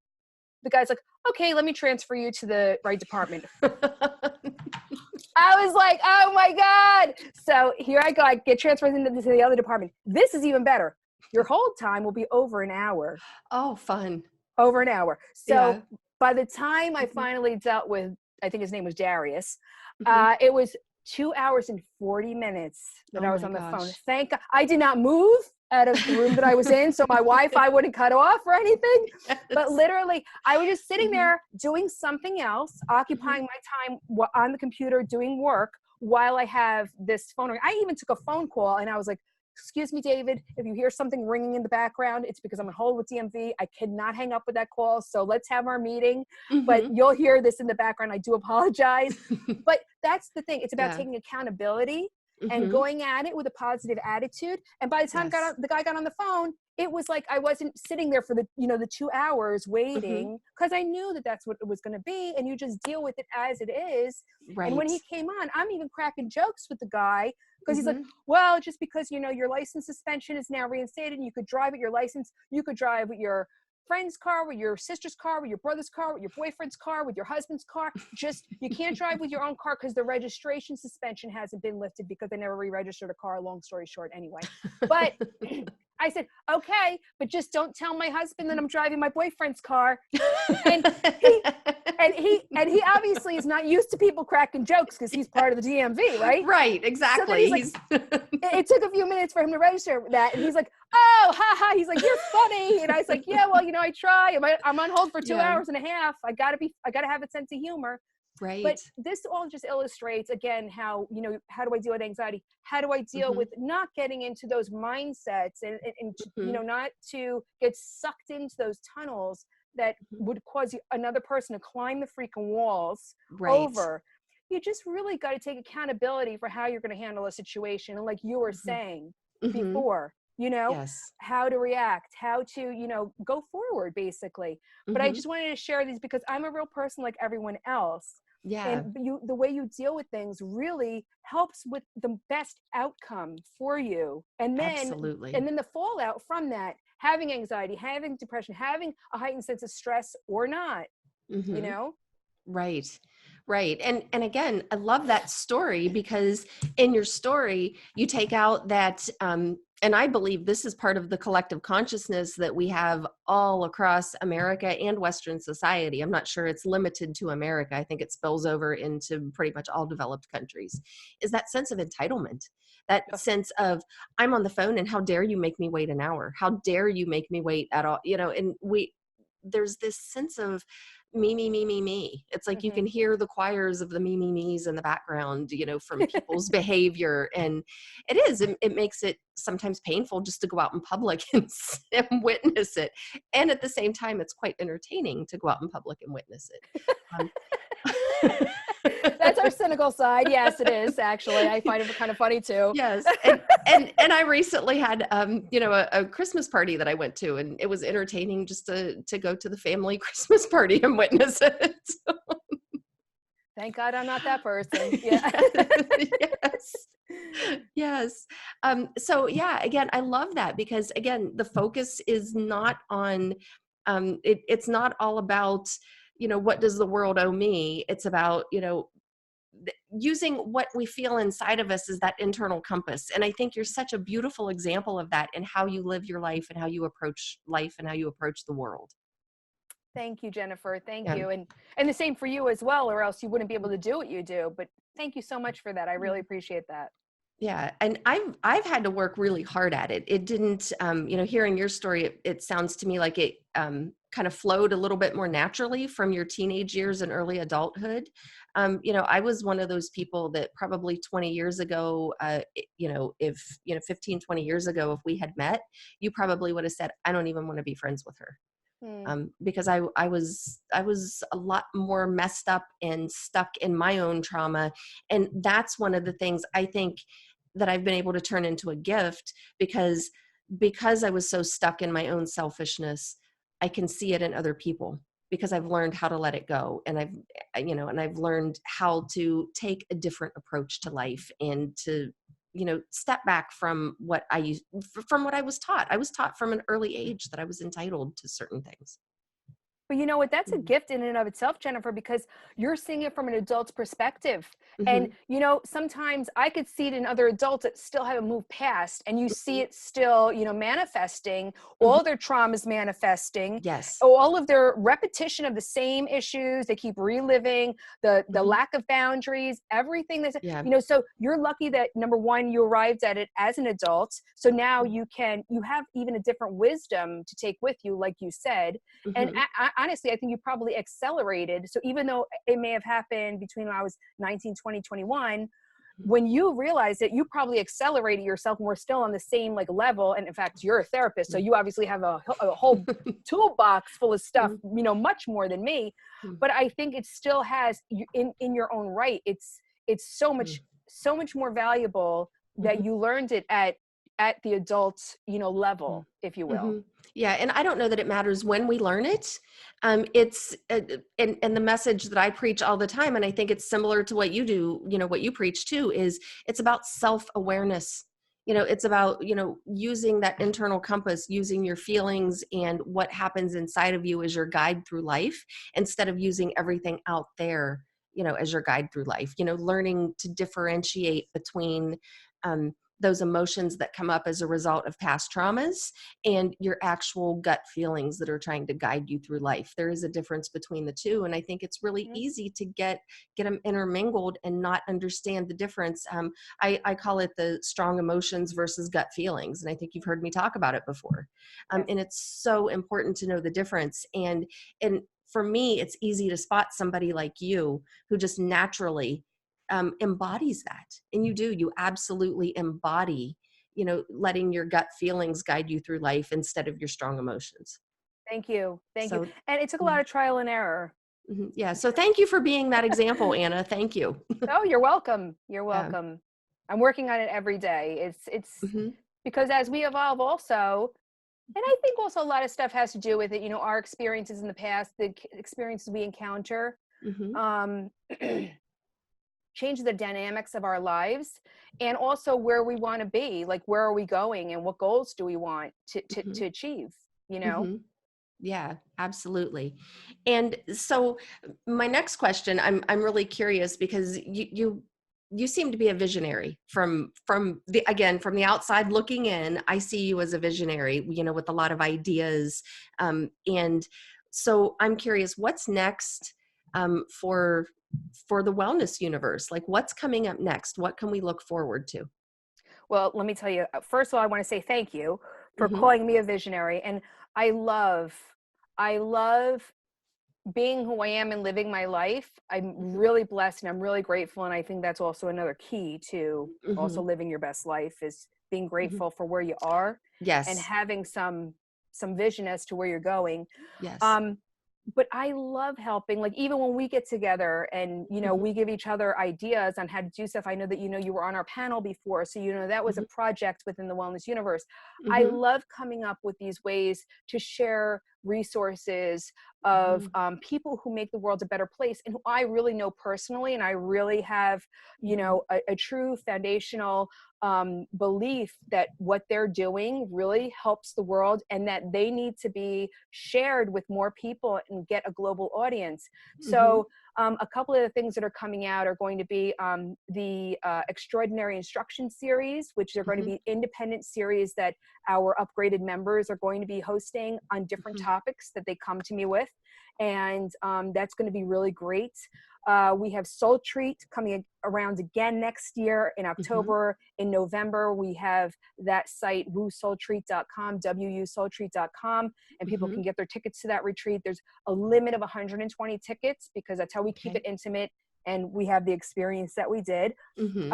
the guy's like, okay, let me transfer you to the right department. I was like, oh my God. So here I go. I get transferred into the other department. This is even better. Your hold time will be over an hour. Oh, fun. Over an hour. So by the time I finally dealt with, I think his name was Darius, it was 2 hours and 40 minutes that I was on the phone. Thank God. I did not move out of the room that I was in, so my Wi-Fi wouldn't cut off or anything. Yes. But literally, I was just sitting there doing something else, occupying my time on the computer doing work while I have this phone ring. I even took a phone call and I was like, excuse me, David, if you hear something ringing in the background, it's because I'm on hold with DMV. I cannot hang up with that call. So let's have our meeting. But you'll hear this in the background. I do apologize. But that's the thing. It's about taking accountability and going at it with a positive attitude. And by the time the guy got on the phone, it was like I wasn't sitting there for the 2 hours waiting, because I knew that that's what it was going to be. And you just deal with it as it is. Right. And when he came on, I'm even cracking jokes with the guy, because he's like, well, just because, your license suspension is now reinstated and you could drive with your license, you could drive with your friend's car, with your sister's car, with your brother's car, with your boyfriend's car, with your husband's car. Just, you can't drive with your own car because the registration suspension hasn't been lifted because they never re-registered a car, long story short anyway. But I said, okay, but just don't tell my husband that I'm driving my boyfriend's car. And he obviously is not used to people cracking jokes because he's part of the DMV, right? Right, exactly. So it took a few minutes for him to register that. And he's like, oh, ha. He's like, you're funny. And I was like, yeah, well, I try. I'm on hold for 2 hours and a half. I gotta have a sense of humor. Right. But this all just illustrates, again, how, how do I deal with anxiety? How do I deal with not getting into those mindsets and not to get sucked into those tunnels that would cause another person to climb the freaking walls over. You just really got to take accountability for how you're going to handle a situation. And like you were saying before, how to react, how to, go forward, basically. But I just wanted to share these because I'm a real person like everyone else. Yeah. And the way you deal with things really helps with the best outcome for you. And then, and then the fallout from that, having anxiety, having depression, having a heightened sense of stress or not, Right. Right. And again, I love that story because in your story, you take out that, and I believe this is part of the collective consciousness that we have all across America and Western society. I'm not sure it's limited to America. I think it spills over into pretty much all developed countries, is that sense of entitlement. that Ugh. sense of, I'm on the phone and how dare you make me wait an hour? How dare you make me wait at all? And there's this sense of me, me, me, me, me. It's like you Mhm. can hear the choirs of the me, me, me's in the background, from people's behavior. And it makes it sometimes painful just to go out in public and witness it. And at the same time, it's quite entertaining to go out in public and witness it. Um, That's our cynical side. Yes, it is actually. I find it kind of funny too. Yes. And I recently had, a Christmas party that I went to, and it was entertaining just to go to the family Christmas party and witness it. Thank God I'm not that person. Yeah. Yes. Yes. So yeah, again, I love that because again, the focus is not on, it's not all about, what does the world owe me? It's about, using what we feel inside of us as that internal compass. And I think you're such a beautiful example of that in how you live your life and how you approach life and how you approach the world. Thank you, Jennifer. Thank Yeah. you. And the same for you as well, or else you wouldn't be able to do what you do. But thank you so much for that. I really appreciate that. Yeah. And I've had to work really hard at it. It didn't, hearing your story, it sounds to me like it kind of flowed a little bit more naturally from your teenage years and early adulthood. I was one of those people that probably 20 years ago, if, 15, 20 years ago, if we had met, you probably would have said, I don't even want to be friends with her. Hmm. Because I was a lot more messed up and stuck in my own trauma. And that's one of the things I think that I've been able to turn into a gift because I was so stuck in my own selfishness, I can see it in other people because I've learned how to let it go. And I've learned how to take a different approach to life and to, step back from what from what I was taught. I was taught from an early age that I was entitled to certain things. But you know what? That's a Mhm. gift in and of itself, Jennifer, because you're seeing it from an adult's perspective. And, Mhm. sometimes I could see it in other adults that still haven't moved past, and you see it still, manifesting, Mhm. all their traumas manifesting, Yes. all of their repetition of the same issues. They keep reliving the Mhm. lack of boundaries, everything that's, Yeah. so you're lucky that number one, you arrived at it as an adult. So now you have even a different wisdom to take with you, like you said. And Mhm. honestly, I think you probably accelerated. So even though it may have happened between when I was 19, 20, 21, when you realized it, you probably accelerated yourself and we're still on the same level. And in fact, you're a therapist. So you obviously have a whole toolbox full of stuff, much more than me. But I think it still has in your own right. It's so much more valuable that you learned it at the adult, level, if you will. Mhm. Yeah, and I don't know that it matters when we learn it. It's and the message that I preach all the time, and I think it's similar to what you do. What you preach too is it's about self-awareness. It's about using that internal compass, using your feelings and what happens inside of you as your guide through life, instead of using everything out there, as your guide through life. Learning to differentiate between those emotions that come up as a result of past traumas and your actual gut feelings that are trying to guide you through life. There is a difference between the two. And I think it's really easy to get them intermingled and not understand the difference. I call it the strong emotions versus gut feelings. And I think you've heard me talk about it before. Yes. And it's so important to know the difference. And for me, it's easy to spot somebody like you who just naturally embodies that. And you absolutely embody, letting your gut feelings guide you through life instead of your strong emotions. Thank you. Thank you. So, And it took a mm, lot of trial and error. yeah. So thank you for being that example, Anna. Thank you. Oh, you're welcome. You're Yeah. welcome. I'm working on it every day. It's Hmm. because as we evolve also, and I think also a lot of stuff has to do with it, our experiences in the past, the experiences we encounter, Hmm. um, change the dynamics of our lives and also where we want to be, like where are we going and what goals do we want to achieve, Hmm. Yeah, absolutely. And so my next question, I'm really curious because you seem to be a visionary from the outside looking in. I see you as a visionary, with a lot of ideas. And so I'm curious, what's next for the wellness universe? Like what's coming up next? What can we look forward to? Well, let me tell you, first of all, I want to say thank you for Hmm. calling me a visionary. And I love, I love being who I am and living my life. I'm really blessed and I'm really grateful. And I think that's also another key to also Hmm. living your best life is being Hmm. grateful for where you are and Yes. having some vision as to where you're going. Yes. Um, but I love helping, like even when we get together and, Hmm. we give each other ideas on how to do stuff. I know that, you were on our panel before. So, that was a Hmm. project within the Wellness Universe. I Hmm. love coming up with these ways to share resources of Hmm. people who make the world a better place and who I really know personally. And I really have, Hmm. a true foundational belief that what they're doing really helps the world and that they need to be shared with more people and get a global audience. Hmm. So a couple of the things that are coming out are going to be the Extraordinary Instruction Series, which are going to Hmm. be independent series that our upgraded members are going to be hosting on different Hmm. topics that they come to me with. And that's going to be really great. We have Soul Treat coming around again next year in Hmm. October. In November, we have that site, woosoultreat.com, wusoultreat.com, and people Hmm. can get their tickets to that retreat. There's a limit of 120 tickets because that's how we keep it Okay. intimate and we have the experience that we did. Hmm.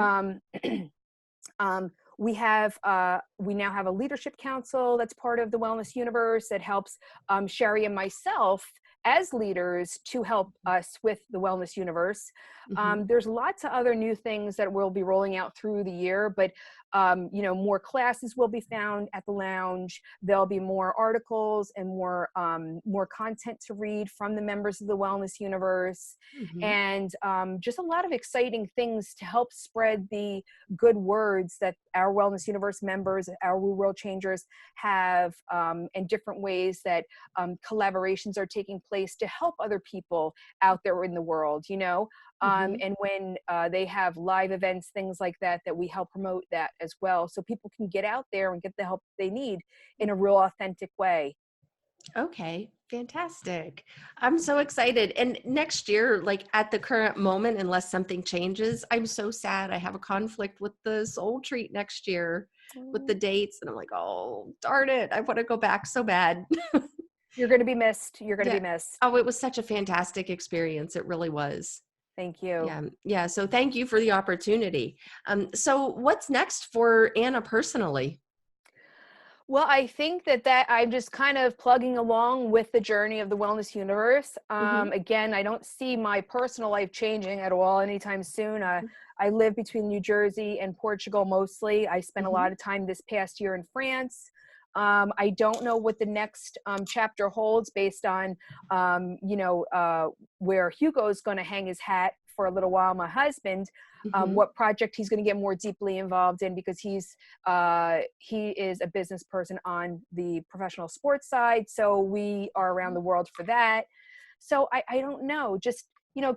Um, we now have a leadership council that's part of the Wellness Universe that helps Sherry and myself as leaders to help us with the Wellness Universe. Hmm. There's lots of other new things that we'll be rolling out through the year, but more classes will be found at the lounge. There'll be more articles and more content to read from the members of the Wellness Universe, Hmm. and just a lot of exciting things to help spread the good words that our Wellness Universe members, our Woo World Changers have, and different ways that collaborations are taking place to help other people out there in the world, Hmm. and when they have live events, things like that, that we help promote that as well. So people can get out there and get the help they need in a real authentic way. Okay, fantastic. I'm so excited. And next year, like at the current moment, unless something changes, I'm so sad. I have a conflict with the Soul Treat next year with the dates. And I'm like, oh, darn it. I want to go back so bad. You're going to be missed. You're going to Yeah. be missed. Oh, it was such a fantastic experience. It really was. Thank you. Yeah. Yeah. So thank you for the opportunity. So what's next for Anna personally? Well, I think that I'm just kind of plugging along with the journey of the Wellness Universe. Hmm. Again, I don't see my personal life changing at all anytime soon. I live between New Jersey and Portugal mostly. I spent a Hmm. lot of time this past year in France. I don't know what the next chapter holds based on, where Hugo's going to hang his hat for a little while, my husband, Hmm. what project he's going to get more deeply involved in because he is a business person on the professional sports side. So we are around the world for that. So I don't know, just,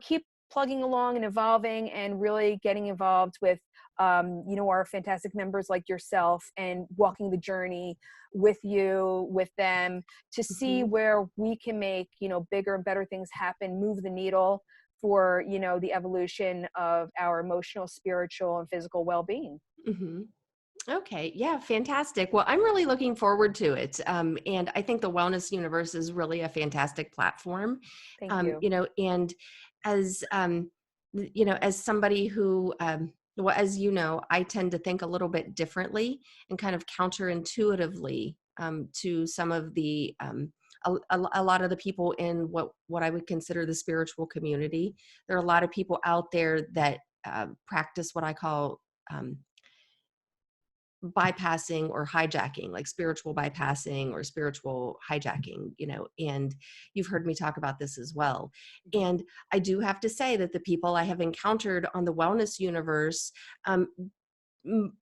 keep plugging along and evolving and really getting involved with, our fantastic members like yourself and walking the journey with you, with them to see Hmm. where we can make, bigger and better things happen, move the needle for, the evolution of our emotional, spiritual, and physical well-being. Hmm. Okay. Yeah. Fantastic. Well, I'm really looking forward to it. And I think the Wellness Universe is really a fantastic platform. Thank you. And as, as somebody who, well, as you know, I tend to think a little bit differently and kind of counterintuitively to some of the, a lot of the people in what I would consider the spiritual community. There are a lot of people out there that practice what I call bypassing or hijacking, like spiritual bypassing or spiritual hijacking, and you've heard me talk about this as well. And I do have to say that the people I have encountered on the Wellness Universe, um, m-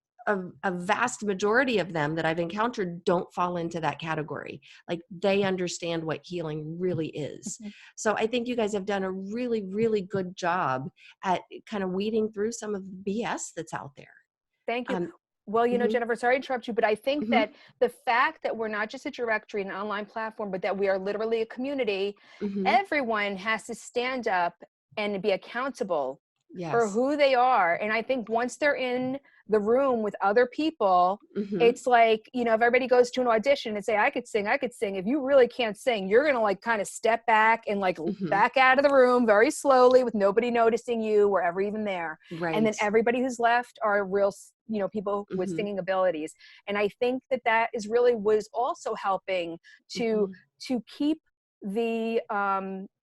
a vast majority of them that I've encountered don't fall into that category. Like they understand what healing really is. So I think you guys have done a really, really good job at kind of weeding through some of the BS that's out there. Thank you. Um, Well, mhm, Jennifer, sorry to interrupt you, but I think mhm, that the fact that we're not just a directory and an online platform, but that we are literally a community, mhm. everyone has to stand up and be accountable for Yes. who they are. And I think once they're in the room with other people, Mm-hmm. it's like, if everybody goes to an audition and say, I could sing, if you really can't sing, you're going to like kind of step back and like Mm-hmm. back out of the room very slowly with nobody noticing you or ever even there. Right. And then everybody who's left are real, people with Mm-hmm. singing abilities. And I think that is really was also helping to keep the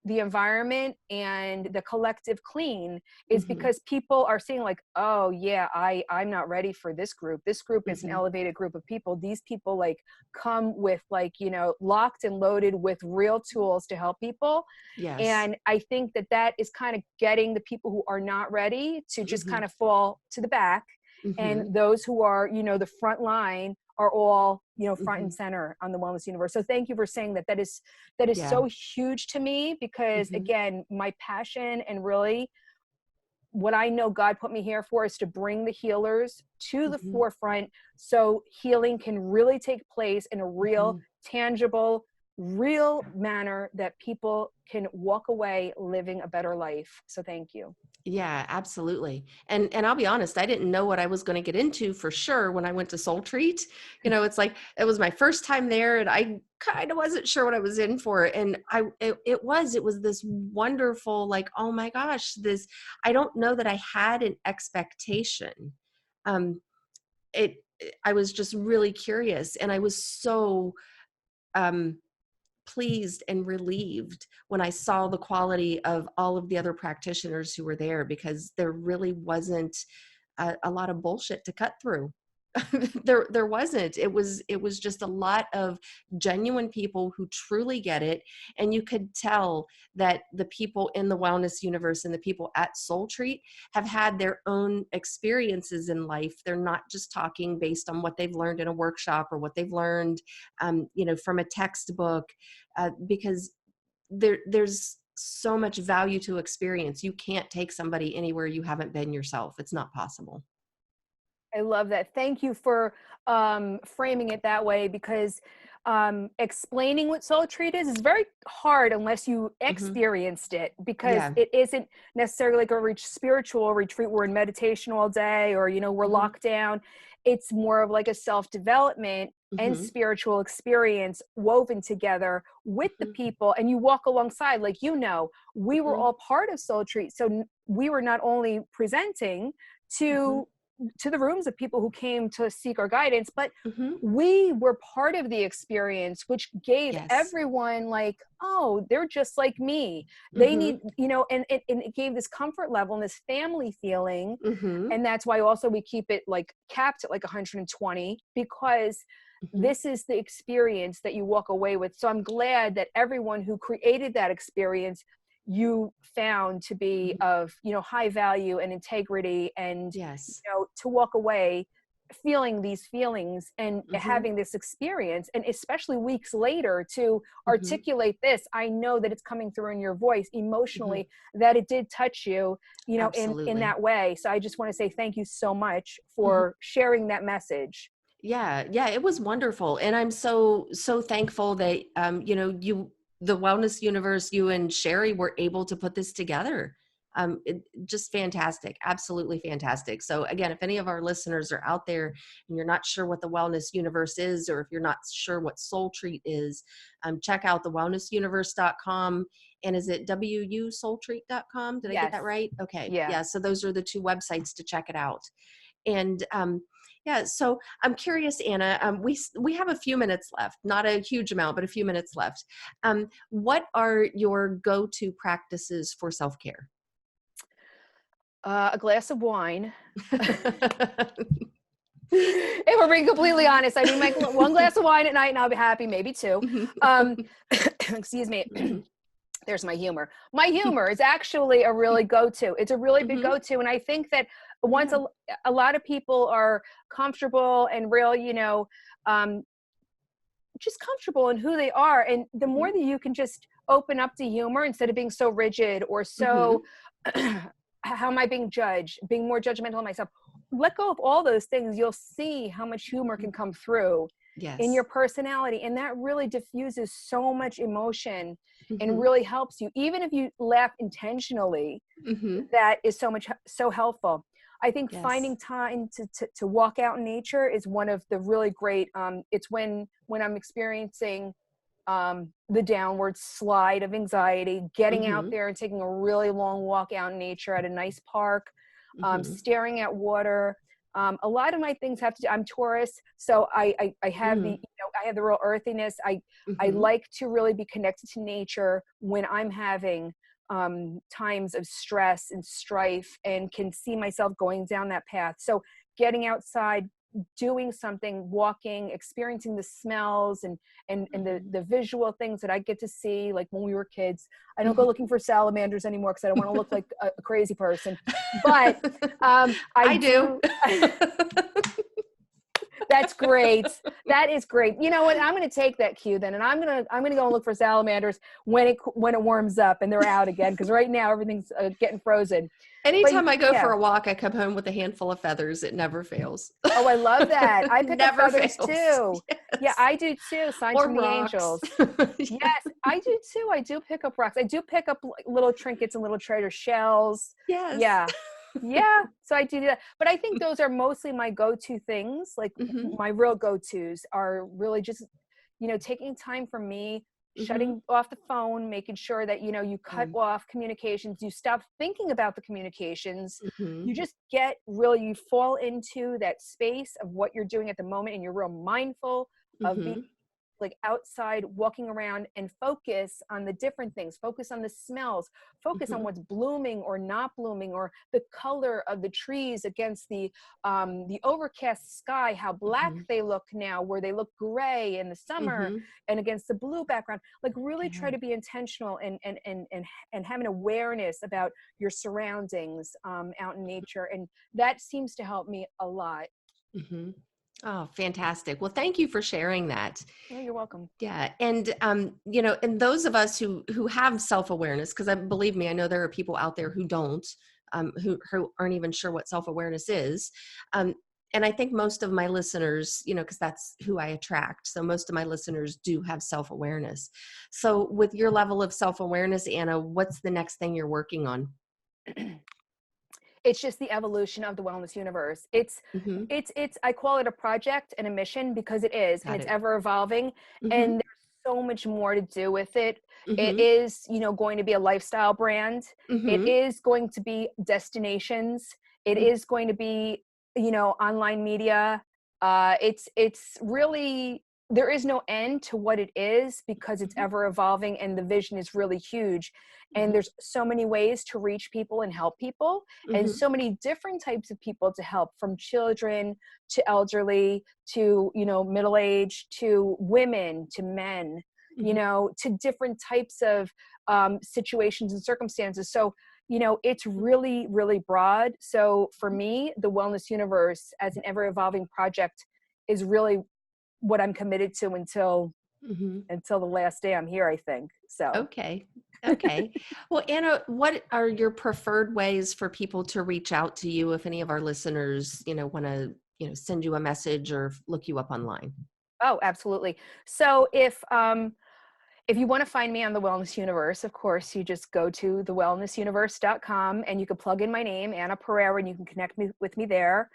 environment and the collective clean, is Mm-hmm. because people are seeing like, oh yeah, I'm not ready for this group. This group is an Mm-hmm. elevated group of people. These people like come with like, locked and loaded with real tools to help people. Yes. And I think that is kind of getting the people who are not ready to just Mm-hmm. kind of fall to the back. Mm-hmm. And those who are, the front line are all, front Mm-hmm. and center on the Wellness Universe. So thank you for saying that. That is Yeah. so huge to me, because Mm-hmm. again, my passion and really what I know God put me here for is to bring the healers to the Mm-hmm. forefront, so healing can really take place in a real, Mm-hmm. tangible, real manner that people can walk away living a better life. So thank you. Yeah, absolutely. And I'll be honest, I didn't know what I was going to get into for sure when I went to Soul Treat. It's like it was my first time there, and I kind of wasn't sure what I was in for. And it was this wonderful, like, oh my gosh, I don't know that I had an expectation. Um, I was just really curious, and I was so pleased and relieved when I saw the quality of all of the other practitioners who were there, because there really wasn't a lot of bullshit to cut through. There wasn't. It was just a lot of genuine people who truly get it. And you could tell that the people in the Wellness Universe and the people at Soul Treat have had their own experiences in life. They're not just talking based on what they've learned in a workshop or what they've learned, from a textbook, because there's so much value to experience. You can't take somebody anywhere you haven't been yourself. It's not possible. I love that. Thank you for framing it that way, because explaining what Soul Treat is very hard unless you experienced it, because Yeah. it isn't necessarily like a spiritual retreat. We're in meditation all day, or, we're locked down. It's more of like a self-development and spiritual experience woven together with the people. And you walk alongside, like, we were all part of Soul Treat. So we were not only presenting to the rooms of people who came to seek our guidance, but we were part of the experience, which gave everyone like, oh, they're just like me. They need, and it gave this comfort level and this family feeling. And that's why also we keep it like capped at like 120, because this is the experience that you walk away with. So I'm glad that everyone who created that experience, you found to be of, high value and integrity, and, to walk away feeling these feelings and having this experience. And especially weeks later to articulate this, I know that it's coming through in your voice emotionally, that it did touch you, in that way. So I just want to say thank you so much for sharing that message. Yeah, it was wonderful. And I'm so thankful that, the Wellness Universe, you and Sherry were able to put this together. Just fantastic. Absolutely fantastic. So again, if any of our listeners are out there and you're not sure what the Wellness Universe is, or if you're not sure what Soul Treat is, check out thewellnessuniverse.com. And is it wusoultreat.com? Did I get that right? Okay. Yeah. So those are the two websites to check it out. And so I'm curious, Anna, we have a few minutes left, not a huge amount, but a few minutes left. What are your go-to practices for self-care? A glass of wine. If we're being completely honest, I mean, one glass of wine at night and I'll be happy, maybe two. Excuse me. There's my humor. My humor is actually a really go-to. It's a really big go-to. And I think that once a lot of people are comfortable and real, just comfortable in who they are. And the more that you can just open up to humor instead of being so rigid or so, how am I being judged, being more judgmental of myself, let go of all those things. You'll see how much humor can come through in your personality. And that really diffuses so much emotion and really helps you. Even if you laugh intentionally, that is so helpful. I think Yes. finding time to walk out in nature is one of the really great, it's when I'm experiencing the downward slide of anxiety, getting out Mm-hmm. there and taking a really long walk out in nature at a nice park, Mm-hmm. staring at water. A lot of my things have to do, I'm Taurus, so I have the, I have the real earthiness. I Mm-hmm. like to really be connected to nature when I'm having times of stress and strife, and can see myself going down that path. So getting outside, doing something, walking, experiencing the smells and the visual things that I get to see, like when we were kids. I don't go looking for salamanders anymore because I don't want to look like a crazy person. But I I do. That's great. That is great. You know what? I'm going to take that cue then, and I'm going to go and look for salamanders when it warms up and they're out again. Because right now everything's getting frozen. Anytime But I go yeah. for a walk, I come home with a handful of feathers. It never fails. Oh, I love that. I pick up Never feathers fails. too. Yes. Yeah, I do too. Signs Or from the rocks. angels. Yes. Yes, I do too. I do pick up rocks. I do pick up little trinkets and little treasure shells. Yes. Yeah. Yeah. So I do that. But I think those are mostly my go-to things. Like Mm-hmm. my real go-tos are really just, taking time for me, Mm-hmm. shutting off the phone, making sure that, you cut off communications, you stop thinking about the communications. Mm-hmm. You just you fall into that space of what you're doing at the moment, and you're real mindful of being Mm-hmm. like outside, walking around, and focus on the different things, focus on the smells, focus on what's blooming or not blooming, or the color of the trees against the overcast sky, how black they look now, where they look gray in the summer, Mm-hmm. and against the blue background. Like really Yeah. try to be intentional and have an awareness about your surroundings out in nature, and that seems to help me a lot. Mm-hmm. Oh, fantastic. Well, thank you for sharing that. Oh, you're welcome. Yeah. And, and those of us who have self-awareness, because believe me, I know there are people out there who don't, who aren't even sure what self-awareness is. And I think most of my listeners, because that's who I attract. So most of my listeners do have self-awareness. So with your level of self-awareness, Anna, what's the next thing you're working on? It's just the evolution of the wellness universe. It's Mm-hmm. I call it a project and a mission, because it is, and Got it's it. ever evolving, Mm-hmm. and there's so much more to do with it. It Mm-hmm. is, going to be a lifestyle brand. It Mm-hmm. is going to be destinations. It is going to be, online media. It's really, there is no end to what it is, because it's ever evolving, and the vision is really huge. And there's so many ways to reach people and help people, and Mm-hmm. so many different types of people to help, from children to elderly to, middle-aged, to women, to men, to different types of situations and circumstances. So, it's really, really broad. So for me, the wellness universe as an ever evolving project is really what I'm committed to until Mm-hmm. the last day I'm here, I think. So. Okay. Okay. Well, Anna, what are your preferred ways for people to reach out to you if any of our listeners, want to, send you a message or look you up online? Oh, absolutely. So if you want to find me on the Wellness Universe, of course, you just go to thewellnessuniverse.com, and you can plug in my name, Anna Pereira, and you can connect with me there.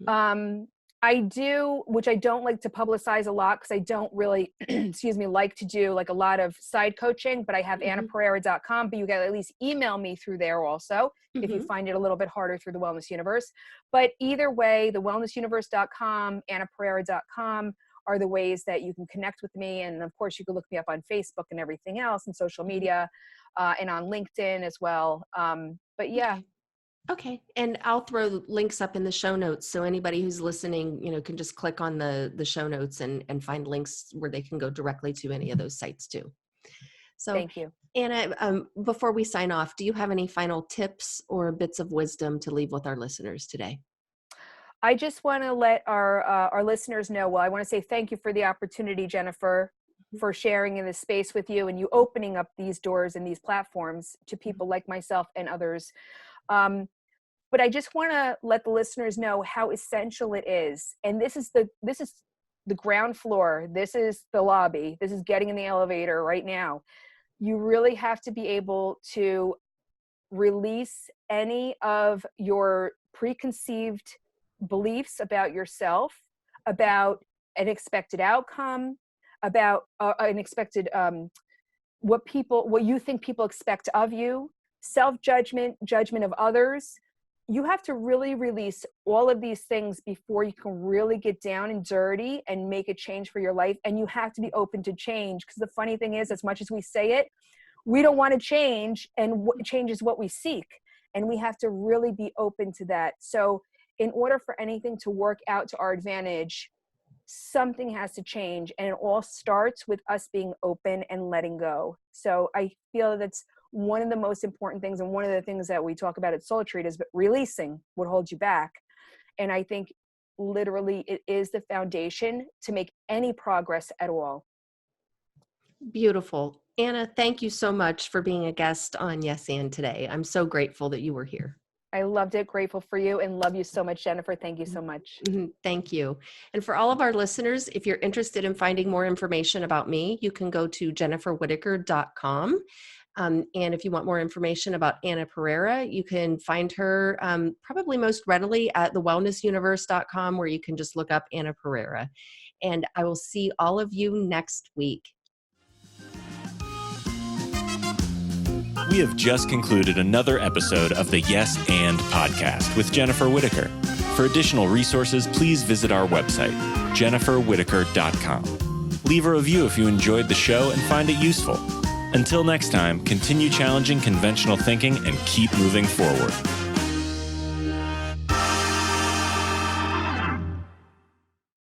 Mm-hmm. I do, which I don't like to publicize a lot, because I don't really, excuse me, like to do like a lot of side coaching, but I have annapereira.com, but you can at least email me through there also, if you Mm-hmm. find it a little bit harder through the Wellness Universe. But either way, thewellnessuniverse.com, annapereira.com are the ways that you can connect with me. And of course, you can look me up on Facebook and everything else, and social media, and on LinkedIn as well. But yeah. Okay. And I'll throw links up in the show notes. So anybody who's listening, can just click on the show notes and find links where they can go directly to any of those sites too. So Thank you. Anna, before we sign off, do you have any final tips or bits of wisdom to leave with our listeners today? I just want to let our listeners know, well, I want to say thank you for the opportunity, Jennifer, for sharing in this space with you, and you opening up these doors and these platforms to people like myself and others. But I just want to let the listeners know how essential it is. And this is the ground floor. This is the lobby. This is getting in the elevator right now. You really have to be able to release any of your preconceived beliefs about yourself, about an expected outcome, about an expected what you think people expect of you, self-judgment, judgment of others. You have to really release all of these things before you can really get down and dirty and make a change for your life. And you have to be open to change, because the funny thing is, as much as we say it, we don't want to change, and change is what we seek. And we have to really be open to that. So in order for anything to work out to our advantage, something has to change, and it all starts with us being open and letting go. So I feel that's one of the most important things, and one of the things that we talk about at Soul Retreat is releasing what holds you back. And I think literally it is the foundation to make any progress at all. Beautiful. Anna, thank you so much for being a guest on Yes And today. I'm so grateful that you were here. I loved it. Grateful for you, and love you so much, Jennifer. Thank you so much. Thank you. And for all of our listeners, if you're interested in finding more information about me, you can go to jenniferwhitacre.com. And if you want more information about Anna Pereira, you can find her probably most readily at thewellnessuniverse.com, where you can just look up Anna Pereira. And I will see all of you next week. We have just concluded another episode of the Yes And podcast with Jennifer Whitacre. For additional resources, please visit our website, jenniferwhitacre.com. Leave a review if you enjoyed the show and find it useful. Until next time, continue challenging conventional thinking and keep moving forward.